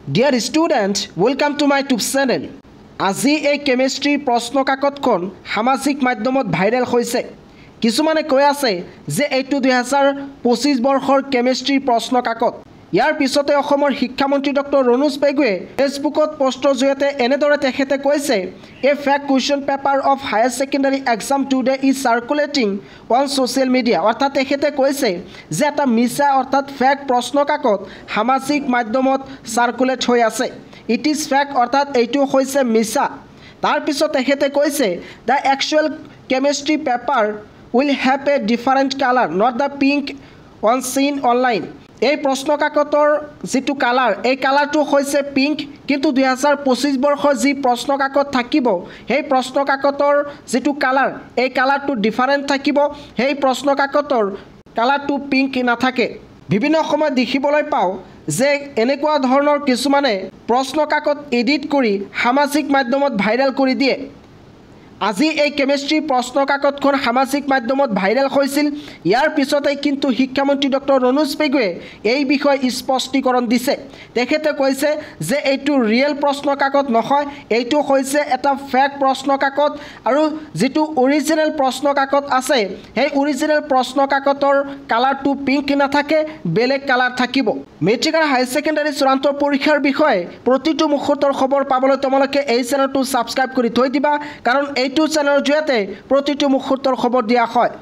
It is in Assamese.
Dear students, welcome to my YouTube channel. আজি এই কেমিষ্ট্ৰি প্ৰশ্ন কাকতখন সামাজিক মাধ্যমত ভাইৰেল হৈছে। কিছুমানে কৈ আছে যে এইটো 2025 বৰ্ষৰ কেমিষ্ট্ৰি প্ৰশ্ন কাকত। ইয়াৰ পিছতে অসমৰ শিক্ষামন্ত্ৰী ডক্টৰ ৰণোজ পেগুৱে ফেচবুকত পোষ্টৰ জৰিয়তে এনেদৰে তেখেতে কৈছে, a fake question paper of higher secondary exam today is circulating on social media. অৰ্থাৎ তেখেতে কৈছে যে এটা মিছা অৰ্থাৎ ফেক প্ৰশ্ন কাকত সামাজিক মাধ্যমত চাৰ্কুলেট হৈ আছে। ইট ইজ ফেক অৰ্থাৎ এইটো হৈছে মিছা। তাৰপিছত তেখেতে কৈছে the actual chemistry paper will have a different colour not the pink on চিন অনলাইন। এই প্ৰশ্ন কাকতৰ যিটো কালাৰ এই কালাৰটো হৈছে পিংক, কিন্তু 2025 বৰ্ষৰ যি প্ৰশ্ন কাকত থাকিব সেই প্ৰশ্ন কাকতৰ যিটো কালাৰ এই কালাৰটো ডিফাৰেণ্ট থাকিব। সেই প্ৰশ্ন কাকতৰ কালাৰটো পিংক নাথাকে। বিভিন্ন সময়ত দেখিবলৈ পাওঁ যে এনেকুৱা ধৰণৰ কিছুমানে প্ৰশ্ন কাকত এডিট কৰি সামাজিক মাধ্যমত ভাইৰেল কৰি দিয়ে। আজি এই কেমিষ্ট্ৰি প্ৰশ্ন কাকতখন সামাজিক মাধ্যমত ভাইৰেল হৈছিল। ইয়াৰ পিছতে কিন্তু শিক্ষামন্ত্ৰী ডক্টৰ ৰণোজ পেগুৱে এই বিষয়ে স্পষ্টীকৰণ দিছে। তেখেতে কৈছে যে এইটো ৰিয়েল প্ৰশ্ন কাকত নহয়, এইটো হৈছে এটা ফেক প্ৰশ্ন কাকত, আৰু যিটো অৰিজিনেল প্ৰশ্ন কাকত আছে সেই অৰিজিনেল প্ৰশ্ন কাকতৰ কালাৰটো পিংক নাথাকে, বেলেগ কালাৰ থাকিব। মেট্ৰিক আৰু হায়াৰ ছেকেণ্ডাৰী চূড়ান্ত পৰীক্ষাৰ বিষয়ে প্ৰতিটো মুহূৰ্তৰ খবৰ পাবলৈ তোমালোকে এই চেনেলটো ছাবস্ক্ৰাইব কৰি থৈ দিবা, কাৰণ এইটো চেনেলৰ জৰিয়তে প্ৰতিটো মুহূৰ্তৰ খবৰ দিয়া হয়।